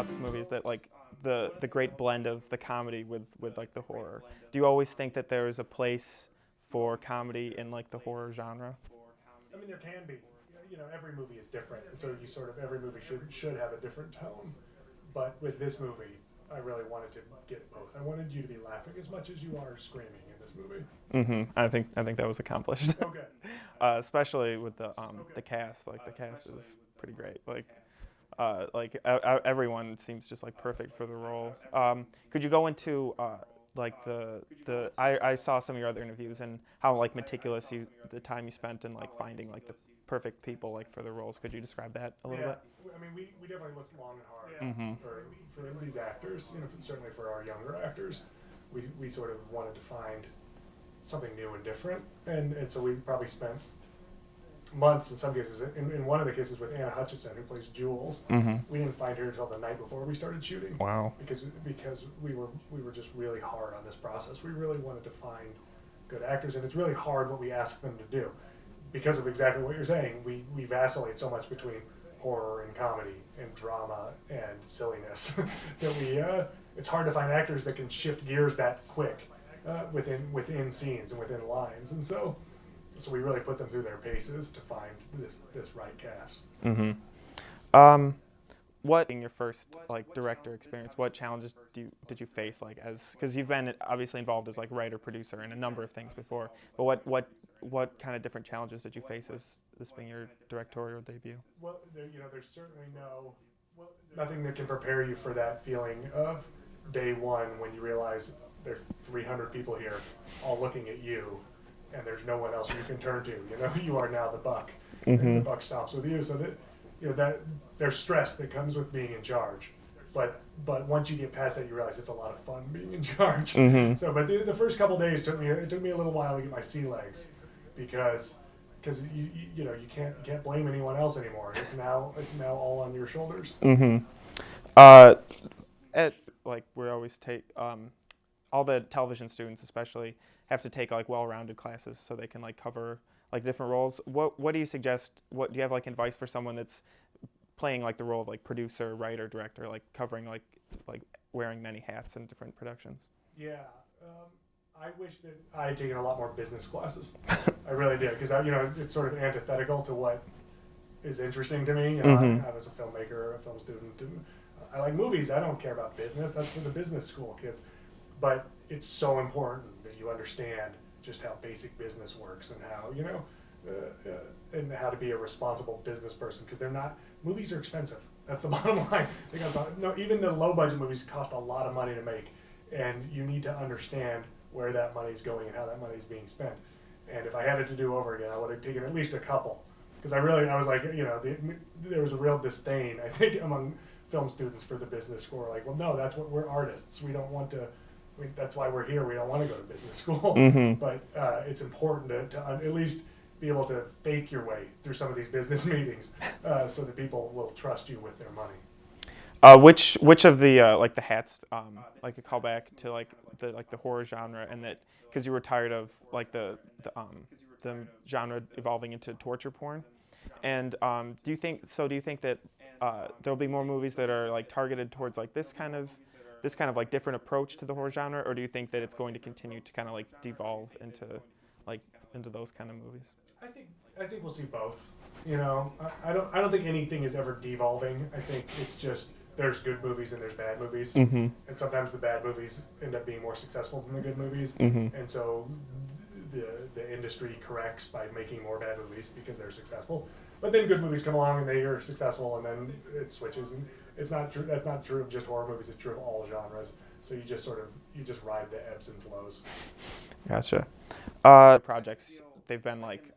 about this movie is that like the great blend of the comedy with like the horror. Do you always think that there is a place for comedy in like the horror genre? I mean, there can be. You know, every movie is different, and so you sort of every movie should have a different tone. But with this movie, I really wanted to get both. I wanted you to be laughing as much as you are screaming in this movie. I think that was accomplished. Okay. Especially with the cast. Like the cast is pretty great. Everyone seems just like perfect for the role. Could you go into like I saw some of your other interviews and how like meticulous the time you spent in like finding like the perfect people like for the roles. Could you describe that a little bit? I mean, we definitely looked long and hard for these actors. You know, certainly for our younger actors, we sort of wanted to find something new and different, and so we probably spent months in some cases. In one of the cases with Anna Hutchison, who plays Jules, we didn't find her until the night before we started shooting. Wow. Because we were just really hard on this process. We really wanted to find good actors, and it's really hard what we ask them to do. Because of exactly what you're saying, we vacillate so much between horror and comedy and drama and silliness that it's hard to find actors that can shift gears that quick within scenes and within lines, and so we really put them through their paces to find this right cast. What in your first like director experience? What challenges did you face like because you've been obviously involved as like writer producer in a number of things before, but what kind of different challenges did you face as this being your directorial debut? Well, there's certainly nothing that can prepare you for that feeling of day one when you realize there's 300 people here all looking at you and there's no one else you can turn to. You know, you are now the buck, and the buck stops with you. So that there's stress that comes with being in charge. But once you get past that, you realize it's a lot of fun being in charge. So, but the first couple days took me a little while to get my sea legs, because you can't blame anyone else anymore. It's now all on your shoulders. Like we always take all the television students especially have to take like well-rounded classes so they can like cover like different roles. What do you suggest? What do you have like advice for someone that's playing like the role of like producer, writer, director, like covering like wearing many hats in different productions? Yeah, I wish that I had taken a lot more business classes. I really did, because it's sort of antithetical to what is interesting to me. I was a filmmaker, a film student, and I like movies. I don't care about business. That's for the business school kids. But it's so important that you understand just how basic business works and how and how to be a responsible business person, because movies are expensive. That's the bottom line. Even the low budget movies cost a lot of money to make, and you need to understand where that money's going and how that money's being spent. And if I had it to do over again, I would have taken at least a couple, because I was like, there was a real disdain, I think, among film students for the business school. Like, well, no, we're artists. We don't want to. That's why we're here. We don't want to go to business school. But it's important to at least be able to fake your way through some of these business meetings, so that people will trust you with their money. Which of the like the hats like a callback to like the horror genre, and that because you were tired of like the genre evolving into torture porn, and do you think that there'll be more movies that are like targeted towards like this kind of like different approach to the horror genre, or do you think that it's going to continue to kind of like devolve into those kind of movies? I think we'll see both. I don't think anything is ever devolving. I think it's just there's good movies and there's bad movies, and sometimes the bad movies end up being more successful than the good movies, and so the industry corrects by making more bad movies because they're successful. But then good movies come along and they are successful, and then it switches. And it's not true. That's not true of just horror movies. It's true of all genres. So you just ride the ebbs and flows. Gotcha. Projects, they've been like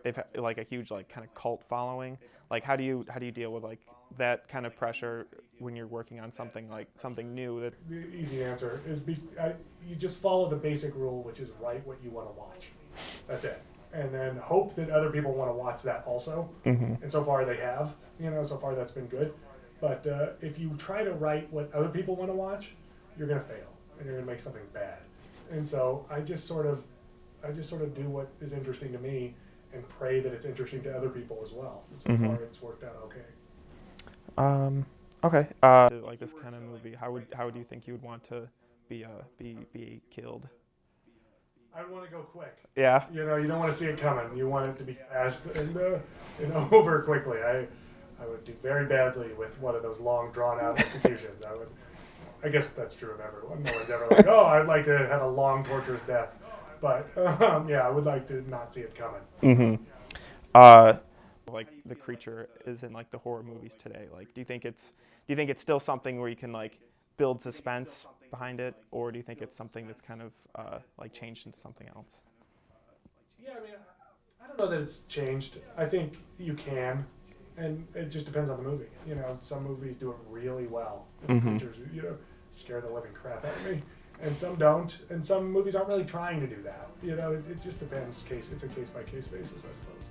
they've had like a huge like kind of cult following. Like how do you deal with like that kind of pressure when you're working on something new? That the easy answer is you just follow the basic rule, which is write what you want to watch. That's it. And then hope that other people want to watch that also. And so far they have. So far that's been good. But if you try to write what other people want to watch, you're going to fail, and you're going to make something bad. And so I just sort of do what is interesting to me, and pray that it's interesting to other people as well. And so far it's worked out okay. Okay. Like this kind of movie, how do you think you would want to be killed? I want to go quick. Yeah. You know, you don't want to see it coming. You want it to be fast and over quickly. I would do very badly with one of those long, drawn-out executions. I guess that's true of everyone. No one's ever like, oh, I'd like to have a long, torturous death. But yeah, I would like to not see it coming. Mm-hmm. Uh, like the creature is in like the horror movies today. Like, do you think it's still something where you can like build suspense behind it, or do you think it's something that's kind of like changed into something else? Yeah, I mean, I don't know that it's changed. I think you can, and it just depends on the movie. You know, some movies do it really well. Mm-hmm. Creatures, you know, scare the living crap out of me, and some don't. And some movies aren't really trying to do that. You know, it just depends. It's a case by case basis, I suppose.